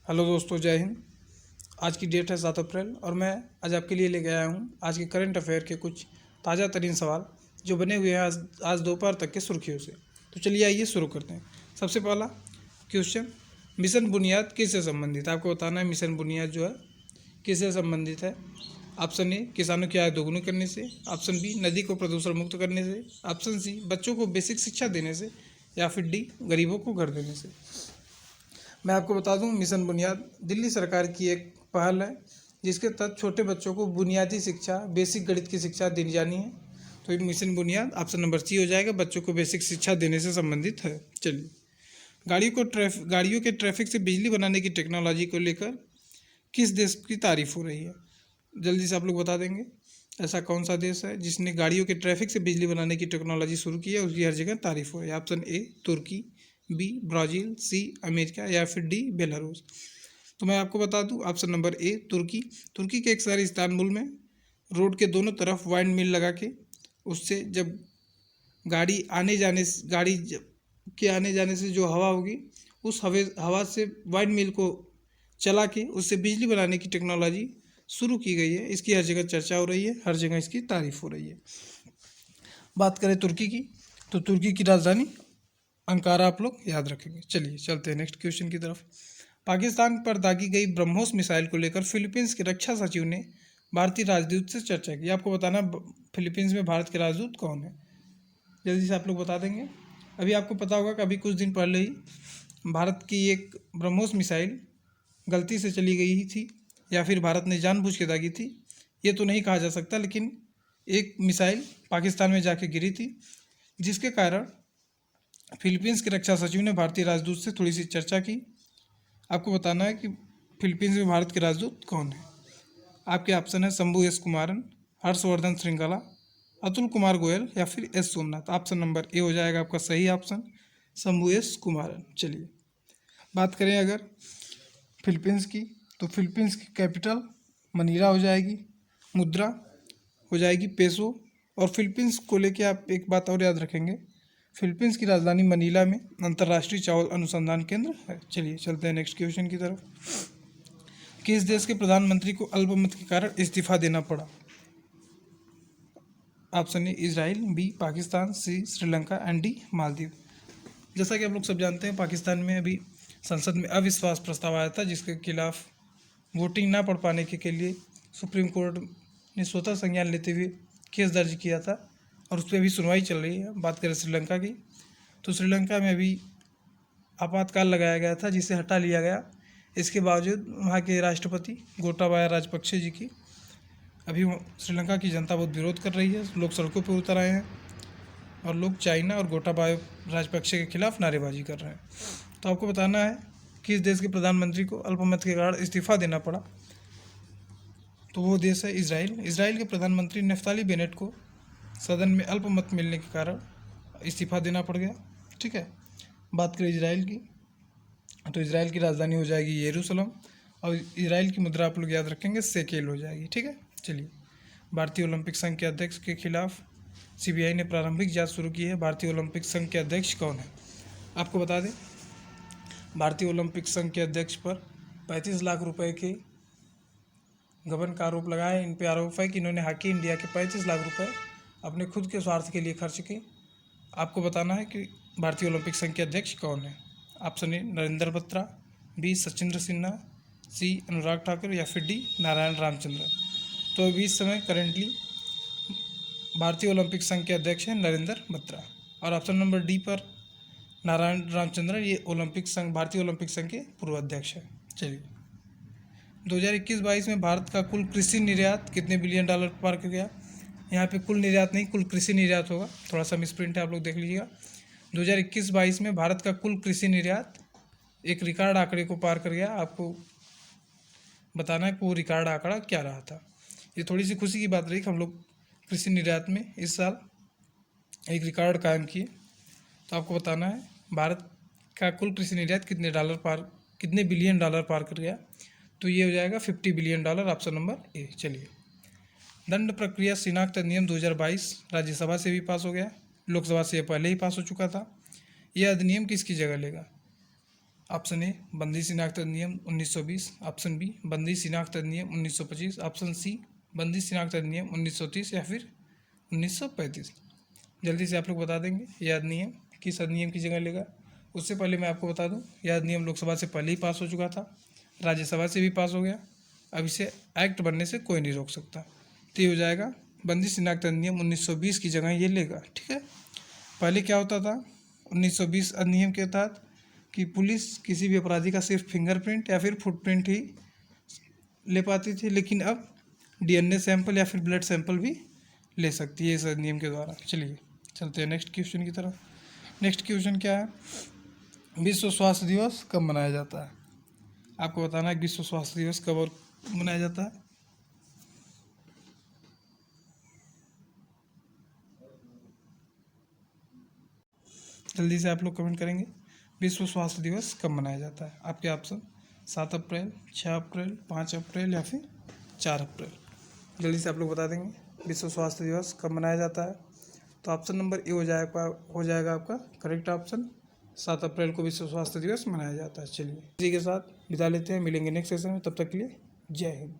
Hello दोस्तों, जय हिंद। आज की डेट है 7 अप्रैल और मैं आज आपके लिए लेके आया हूँ आज के करंट अफेयर के कुछ ताज़ा तरीन सवाल जो बने हुए हैं आज दोपहर तक के सुर्खियों से। तो चलिए आइए शुरू करते हैं। सबसे पहला क्वेश्चन, मिशन बुनियाद किससे संबंधित है? आपको बताना है मिशन बुनियाद जो है किससे संबंधित है। ऑप्शन ए, किसानों की आय दोगुनी करने से। ऑप्शन बी, नदी को प्रदूषण मुक्त करने से। ऑप्शन सी, बच्चों को बेसिक शिक्षा देने से। या फिर डी, गरीबों को घर देने से। मैं आपको बता दूं, मिशन बुनियाद दिल्ली सरकार की एक पहल है जिसके तहत छोटे बच्चों को बुनियादी शिक्षा, बेसिक गणित की शिक्षा दी जानी है। तो ये मिशन बुनियाद ऑप्शन नंबर सी हो जाएगा, बच्चों को बेसिक शिक्षा देने से संबंधित है। चलिए, गाड़ियों के ट्रैफिक से बिजली बनाने की टेक्नोलॉजी को लेकर किस देश की तारीफ हो रही है? जल्दी से आप लोग बता देंगे। ऐसा कौन सा देश है जिसने गाड़ियों के ट्रैफिक से बिजली बनाने की टेक्नोलॉजी शुरू की है, उसकी हर जगह तारीफ हो रही है? ऑप्शन ए तुर्की, बी ब्राज़ील, सी अमेरिका या फिर डी बेलारूस। तो मैं आपको बता दूं, ऑप्शन नंबर ए तुर्की। तुर्की के एक शहर इस्तांबुल में रोड के दोनों तरफ वाइंड मिल लगा के उससे जब गाड़ी के आने जाने से जो हवा होगी उस हवा से वाइंड मिल को चला के उससे बिजली बनाने की टेक्नोलॉजी शुरू की गई है। इसकी हर जगह चर्चा हो रही है, हर जगह इसकी तारीफ हो रही है। बात करें तुर्की की, तो तुर्की की राजधानी अंकारा आप लोग याद रखेंगे। चलिए चलते हैं नेक्स्ट क्वेश्चन की तरफ। पाकिस्तान पर दागी गई ब्रह्मोस मिसाइल को लेकर फिलीपींस के रक्षा सचिव ने भारतीय राजदूत से चर्चा की। आपको बताना फिलीपींस में भारत के राजदूत कौन है? जल्दी से आप लोग बता देंगे। अभी आपको पता होगा कि अभी कुछ दिन पहले ही भारत की एक ब्रह्मोस मिसाइल गलती से चली गई ही थी या फिर भारत ने जानबूझ के दागी थी, ये तो नहीं कहा जा सकता, लेकिन एक मिसाइल पाकिस्तान में जाके गिरी थी जिसके कारण फिलीपींस के रक्षा सचिव ने भारतीय राजदूत से थोड़ी सी चर्चा की। आपको बताना है कि फिलीपींस में भारत के राजदूत कौन है। आपके ऑप्शन है शंभू एस कुमारन, हर्षवर्धन श्रृंगला, अतुल कुमार गोयल या फिर S Somnath. Option number A हो जाएगा आपका सही ऑप्शन, शंभू एस कुमारन। चलिए, बात करें अगर फिलीपींस की, तो फिलीपींस की कैपिटल मनीला हो जाएगी, मुद्रा हो जाएगी पेसो। और फिलीपींस को लेके आप एक बात और याद रखेंगे, फिलीपींस की राजधानी मनीला में अंतर्राष्ट्रीय चावल अनुसंधान केंद्र है। चलिए चलते हैं नेक्स्ट क्वेश्चन की तरफ। किस देश के प्रधानमंत्री को अल्पमत के कारण इस्तीफा देना पड़ा? Option A Israel, B Pakistan, C Sri Lanka and D Maldives. जैसा कि आप लोग सब जानते हैं, पाकिस्तान में अभी संसद में अविश्वास प्रस्ताव आया था जिसके खिलाफ वोटिंग ना पढ़ पाने के लिए सुप्रीम कोर्ट ने स्वतः संज्ञान लेते हुए केस दर्ज किया था और उस पर अभी सुनवाई चल रही है। बात करें श्रीलंका की, तो श्रीलंका में अभी आपातकाल लगाया गया था जिसे हटा लिया गया। इसके बावजूद वहाँ के राष्ट्रपति गोटाबाया राजपक्षे जी की अभी श्रीलंका की जनता बहुत विरोध कर रही है। लोग सड़कों पर उतर आए हैं और लोग चाइना और गोटाबाया राजपक्षे के खिलाफ नारेबाजी कर रहे हैं। तो आपको बताना है कि इस देश के प्रधानमंत्री को अल्पमत के कारण इस्तीफा देना पड़ा, तो वो देश है इजराइल। इजराइल के प्रधानमंत्री नेफ्ताली बेनेट को सदन में अल्पमत मिलने के कारण इस्तीफा देना पड़ गया। ठीक है, बात करें इजराइल की, तो इजराइल की राजधानी हो जाएगी यरूशलेम और इजराइल की मुद्रा आप लोग याद रखेंगे शेकेल हो जाएगी। ठीक है, चलिए, भारतीय ओलंपिक संघ के अध्यक्ष के खिलाफ सीबीआई ने प्रारंभिक जांच शुरू की है। भारतीय ओलंपिक संघ के अध्यक्ष कौन है? आपको बता दें, भारतीय ओलंपिक संघ के अध्यक्ष पर 35 लाख रुपए के गबन का आरोप लगा है। इन पर आरोप है कि इन्होंने हॉकी इंडिया के 35 लाख रुपए अपने खुद के स्वार्थ के लिए खर्च किए। आपको बताना है कि भारतीय ओलंपिक संघ के अध्यक्ष कौन है। Option A Narendra Batra, B Sachindra Sinha, C Anurag Thakur या फिर डी नारायण रामचंद्र। तो अभी इस समय करेंटली भारतीय ओलंपिक संघ के अध्यक्ष हैं नरेंद्र बत्रा और ऑप्शन नंबर डी पर नारायण रामचंद्रन ये भारतीय ओलंपिक संघ के पूर्व अध्यक्ष हैं। चलिए, 2021-22 में भारत का कुल कृषि निर्यात कितने बिलियन डॉलर पार कर गया? यहाँ पे कुल निर्यात नहीं, कुल कृषि निर्यात होगा, थोड़ा सा मिसप्रिंट है, आप लोग देख लीजिएगा। 2021-22 में भारत का कुल कृषि निर्यात एक रिकॉर्ड आंकड़े को पार कर गया। आपको बताना है कि वो रिकॉर्ड आंकड़ा क्या रहा था। ये थोड़ी सी खुशी की बात रही कि हम लोग कृषि निर्यात में इस साल एक रिकॉर्ड कायम किए। तो आपको बताना है भारत का कुल कृषि निर्यात कितने बिलियन डॉलर पार कर गया? तो ये हो जाएगा 50 billion dollar, option number A. चलिए, दंड प्रक्रिया शिनाख्त अधिनियम 2022 राज्यसभा से भी पास हो गया, लोकसभा से पहले ही पास हो चुका था। यह अधिनियम किसकी जगह लेगा? ऑप्शन ए बंदी शिनाख्त अधिनियम 1920, ऑप्शन बी बंदी शिनाख्त अधिनियम 1925, ऑप्शन सी बंदी शिनाख्त अधिनियम 1930 या फिर 1935। जल्दी से आप लोग बता देंगे यह अधिनियम किस अधिनियम की जगह लेगा। उससे पहले मैं आपको बता दूं यह अधिनियम लोकसभा से पहले ही पास हो चुका था, राज्यसभा से भी पास हो गया। अब इसे एक्ट बनने से कोई नहीं रोक सकता। तो ये हो जाएगा बंदी शिनाख्त अधिनियम 1920 की जगह ये लेगा। ठीक है, पहले क्या होता था 1920 अधिनियम के तहत कि पुलिस किसी भी अपराधी का सिर्फ फिंगरप्रिंट या फिर फुटप्रिंट ही ले पाती थी, लेकिन अब डीएनए सैंपल या फिर ब्लड सैंपल भी ले सकती है इस अधिनियम के द्वारा। चलिए चलते हैं नेक्स्ट क्वेश्चन की तरफ। नेक्स्ट क्वेश्चन क्या है, विश्व स्वास्थ्य दिवस कब मनाया जाता है। आपको बताना है विश्व स्वास्थ्य दिवस कब और मनाया जाता है। जल्दी से आप लोग कमेंट करेंगे विश्व स्वास्थ्य दिवस कब मनाया जाता है। आपके ऑप्शन 7 अप्रैल, 6 अप्रैल, 5 अप्रैल या फिर 4 अप्रैल। जल्दी से आप लोग बता देंगे विश्व स्वास्थ्य दिवस कब मनाया जाता है। तो ऑप्शन नंबर ए हो जाएगा आपका करेक्ट ऑप्शन। 7 अप्रैल को विश्व स्वास्थ्य दिवस मनाया जाता है। चलिए इसी के साथ विदा लेते हैं, मिलेंगे नेक्स्ट सेशन में, तब तक के लिए जय हिंद।